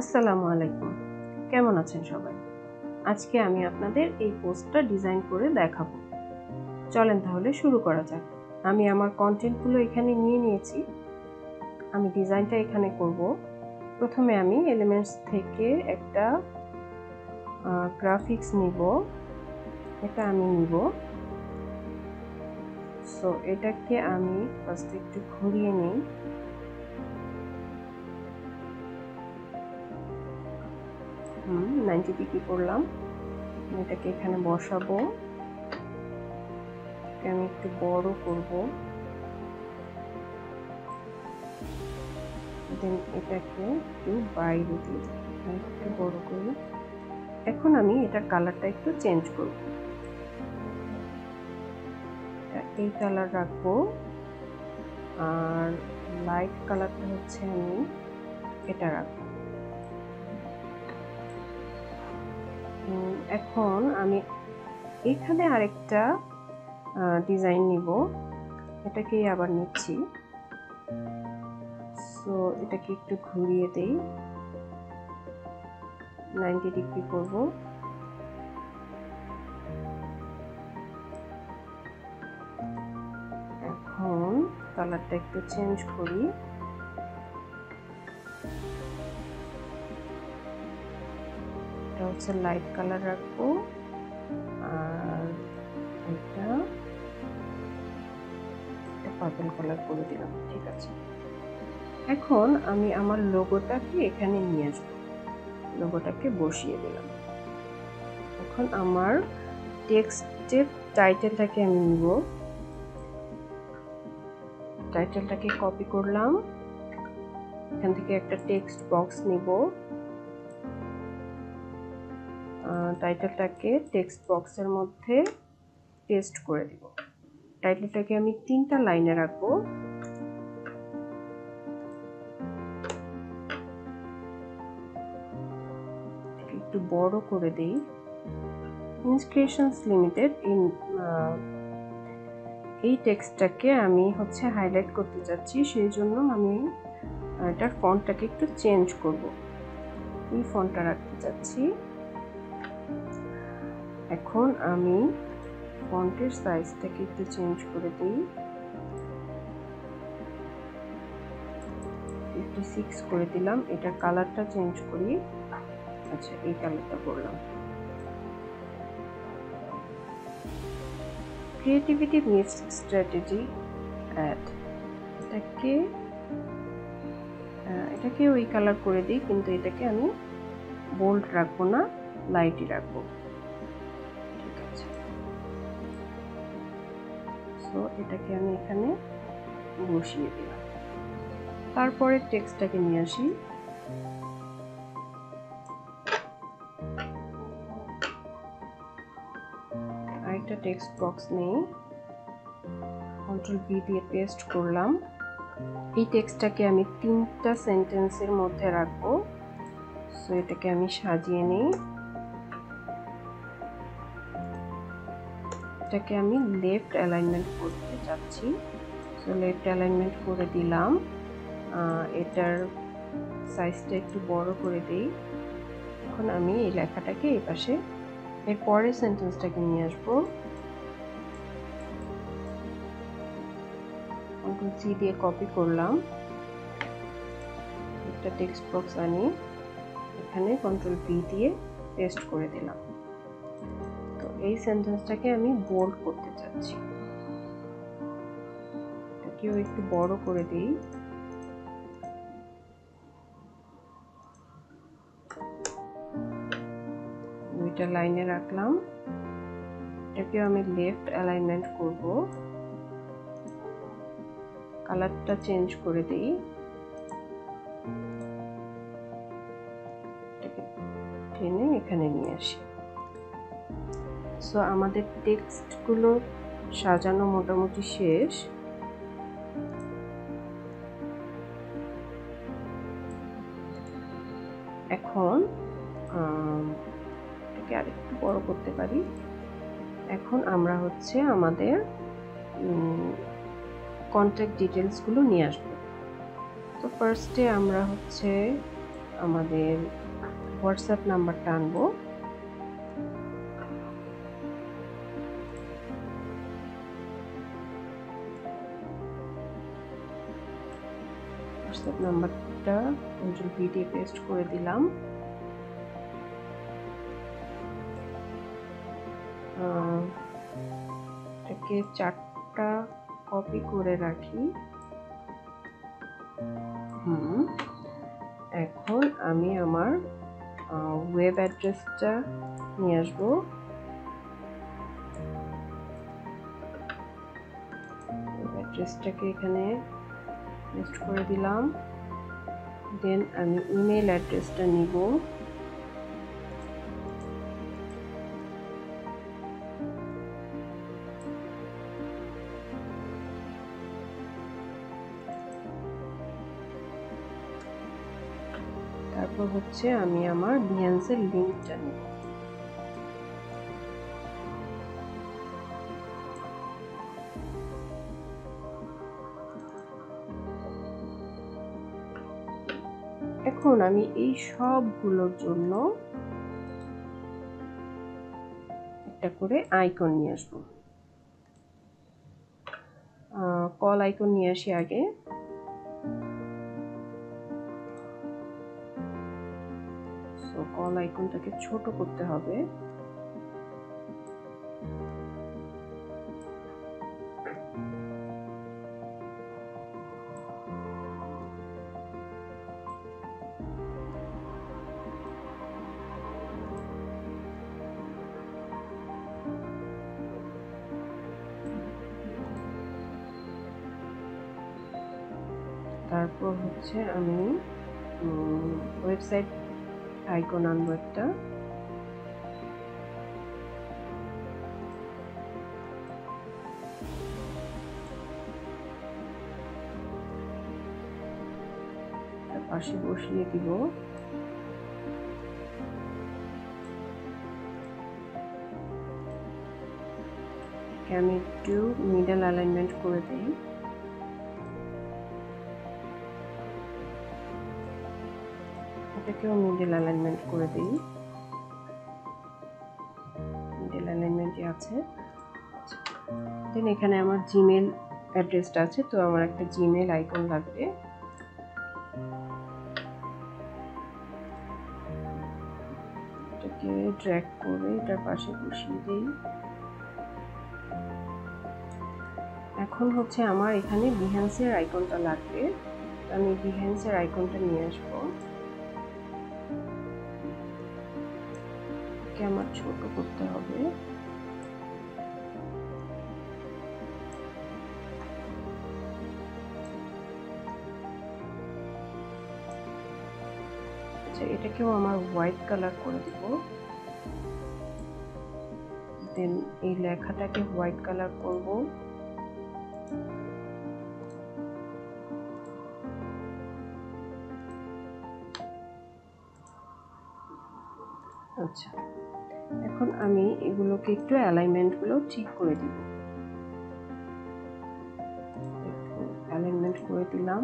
আসসালামু আলাইকুম, কেমন আছেন সবাই? আজকে আমি আপনাদের এই পোস্টটা ডিজাইন করে দেখাবো। চলেন তাহলে শুরু করা যাক। আমি আমার কন্টেন্টগুলো এখানে নিয়ে নিয়েছি। আমি ডিজাইনটা এখানে করব। প্রথমে আমি এলিমেন্টস থেকে একটা গ্রাফিক্স নিব। এটা আমি নিব। সো এটাকে আমি ফার্স্ট একটু ঘুরিয়ে নিই। 90 ডিগ্রি করলাম। এটাকে এখানে বসাবো। আমি একটু বড় করব। দেন এটাকে একটু বাইরে দিয়ে একটু বড় করি। এখন আমি এটার কালারটা একটু চেঞ্জ করব। এই কালার রাখবো, আর লাইট কালারটা হচ্ছে আমি এটা রাখবো। এখন আমি এখানে আরেকটা ডিজাইন নিব। এটাকে আবার নিচ্ছি। সো এটাকে একটু ঘুরিয়ে দেই, 90 ডিগ্রি করব। এখন কালারটা একটু চেঞ্জ করি। এটা হচ্ছে লাইট কালার রাখবো, আর এটা পার্পল কালার করে দিলাম। ঠিক আছে, এখন আমি আমার লোগোটাকে এখানে নিয়ে আসবো। লোগোটাকে বসিয়ে দিলাম। এখন আমার টেক্সটের টাইটেলটাকে আমি নিব। টাইটেলটাকে কপি করলাম। এখান থেকে একটা টেক্সট বক্স নিব। টাইটেলটাকে টেক্সট বক্সের মধ্যে পেস্ট করে দিব। টাইটেলটাকে আমি 3টা লাইনে রাখবো। একটু বড় করে দেই। ইন্সক্রিপশনস লিমিটেড এই টেক্সটটাকে আমি হচ্ছে হাইলাইট করতে যাচ্ছি, সেই জন্য আমি এটার ফন্টটাকে একটু চেঞ্জ করব। এই ফন্টটা রাখতে যাচ্ছি। এখন আমি ফন্টের সাইজটাকে একটু চেঞ্জ করে দিই, 56 করে দিলাম। এটার কালারটা চেঞ্জ করি। আচ্ছা, এই কালারটা করলাম। ক্রিয়েটিভিটি মিটস স্ট্র্যাটেজি অ্যাড, এটাকে ওই কালার করে দিই, কিন্তু এটাকে আমি বোল্ড রাখবো না, লাইটই রাখবো। ঠিক আছে, সো এটাকে আমি এখানে বসিয়ে দিলাম। তারপরে টেক্সটটাকে নিয়ে আসি। আরেকটা টেক্সট বক্স নেই, Ctrl+V দিয়ে পেস্ট করলাম। এই টেক্সটটাকে আমি 3টা সেন্টেন্সের মধ্যে রাখবো। সো এটাকে আমি সাজিয়ে নিই। এটাকে আমি লেফট অ্যালাইনমেন্ট করতে চাচ্ছি। সো লেফট অ্যালাইনমেন্ট করে দিলাম। এটার সাইজটা একটু বড় করে দিই। এখন আমি এই লেখাটাকে এই পাশে, এর পরের সেন্টেন্সটাকে নিয়ে আসবো। Ctrl+C দিয়ে কপি করলাম। একটা টেক্সট বক্স আনি, এখানে Ctrl+V দিয়ে পেস্ট করে দিলাম। তো এই সেন্টেন্সটাকে আমি বোল্ড করতে চাচ্ছি। এটাকেও একটু বড় করে দিই। দুইটা লাইনে রাখলাম। এটাকেও আমি লেফট অ্যালাইনমেন্ট করব। কালারটা চেঞ্জ করে দিই। এটাকে টেনে এখানে নিয়ে আসি। সো আমাদের টেক্সটগুলো সাজানো মোটামুটি শেষ। এখন এটাকে আরেকটু বড় করতে পারি। এখন আমরা হচ্ছে আমাদের কন্ট্যাক্ট ডিটেলসগুলো নিয়ে আসবো। তো ফার্স্টে আমরা হচ্ছে আমাদের হোয়াটসঅ্যাপ নাম্বারটা আনবো। হোয়াটসঅ্যাপ নাম্বারটা কন্ট্রোল ভি দিয়ে পেস্ট করে দিলাম। এটাকে 4টা কপি করে রাখি। এখন আমি আমার ওয়েব অ্যাড্রেসটা নিয়ে আসবো। ওয়েব অ্যাড্রেসটাকে এখানে পেস্ট করে দিলাম। দেন আমি ইমেল অ্যাড্রেসটা নিব। তারপর হচ্ছে আমি আমার বিহেন্সের লিঙ্কটা নেব। এখন আমি এই সবগুলোর জন্য একটা করে আইকন নিয়ে আসবো। কল আইকন নিয়ে আসি আগে। কল আইকনটাকে ছোট করতে হবে। তারপর হচ্ছে আমি ওয়েবসাইট আইকন আনবো একটা। পাশে বসিয়ে দিব। আমি একটু মিডল অ্যালাইনমেন্ট করে দিই। এটাকেও মিডল অ্যালাইনমেন্ট করে দিই। মিডল অ্যালাইনমেন্টে আছে। দেন এখানে আমার জিমেল অ্যাড্রেসটা আছে, তো আমার একটা জিমেল আইকন লাগবে। এটাকে ড্র্যাগ করে এটার পাশে বসিয়ে দিই। এখন হচ্ছে আমার এখানে বিহেন্সের আইকনটা লাগবে। আমি বিহেন্সের আইকনটা নিয়ে আসবো। এটাকে আমার ছোট করতে হবে। আচ্ছা, এটাকেও আমার হোয়াইট কালার করে দিব। দেন এই লেখাটাকে হোয়াইট কালার করব। আচ্ছা, এখন আমি এগুলোকে একটু অ্যালাইনমেন্টগুলো ঠিক করে দিব। অ্যালাইনমেন্ট করে দিলাম।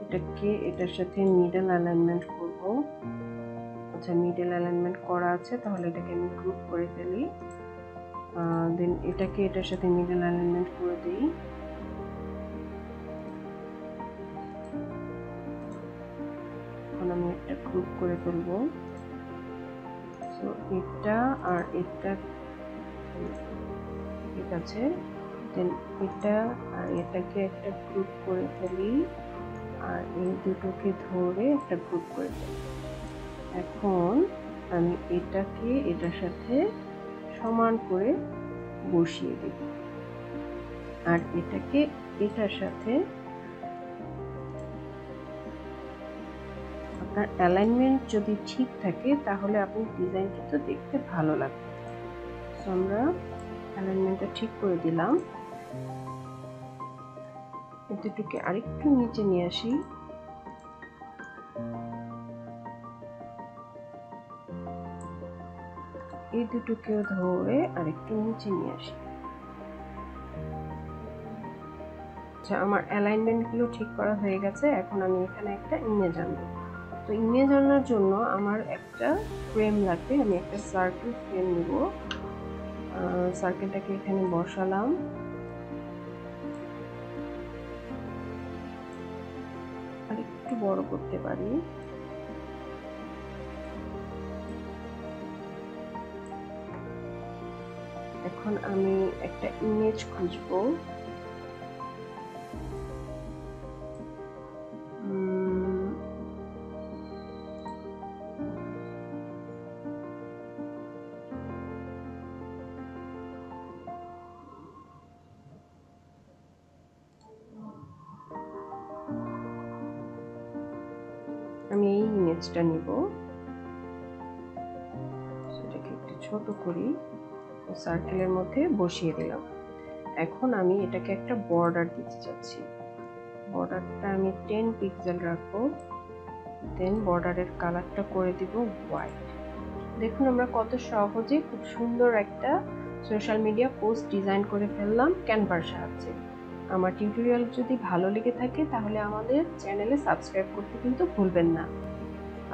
এটাকে এটার সাথে মিডল অ্যালাইনমেন্ট করব। আচ্ছা, মিডল অ্যালাইনমেন্ট করা আছে, তাহলে এটাকে আমি গ্রুপ করে ফেলি। দেন এটাকে এটার সাথে মিডল অ্যালাইনমেন্ট করে দিই। এখন আমি একটা গ্রুপ করে ফেলবো। সো এটা আর এটা ঠিক আছে। দেন এটা আর এটাকে একটা গ্রুপ করে ফেলি, আর এই দুটোকে ধরে একটা গ্রুপ করে ফেলি। এখন আমি এটাকে এটার সাথে সমান করে বসিয়ে দেব, আর এটাকে এটার সাথে। আপনার অ্যালাইনমেন্ট যদি ঠিক থাকে তাহলে আপনি ডিজাইনটা তো দেখতে ভালো লাগবে। তো আমরা অ্যালাইনমেন্টটা ঠিক করে দিলাম। এটাকে আরেকটু নিচে নিয়ে আসি। এই দুটোকেও ধরে আরেকটু নিচে নিয়ে আসি। আচ্ছা, আমার অ্যালাইনমেন্টগুলো ঠিক করা হয়ে গেছে। এখন আমি এখানে একটা ইমেজ আনবো। তো ইমেজ আনার জন্য আমার একটা ফ্রেম লাগবে। আমি একটা সার্কেল ফ্রেম নিব। সার্কেলটাকে এখানে বসালাম। আর একটু বড় করতে পারি। এখন আমি একটা ইমেজ খুঁজবো। আমি এই ইমেজটা নিব, সেটাকে একটু ছোট করি, সার্কেলের মধ্যে বসিয়ে দিলাম। এখন আমি এটাকে একটা বর্ডার দিতে চাচ্ছি। বর্ডারটা আমি 10 পিক্সেল রাখবো। দেন বর্ডারের কালারটা করে দিব হোয়াইট। দেখুন আমরা কত সহজে খুব সুন্দর একটা সোশ্যাল মিডিয়া পোস্ট ডিজাইন করে ফেললাম ক্যানভার সাহায্যে। আমার টিউটোরিয়াল যদি ভালো লেগে থাকে তাহলে আমাদের চ্যানেলে সাবস্ক্রাইব করতে কিন্তু ভুলবেন না।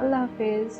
আল্লাহ হাফেজ।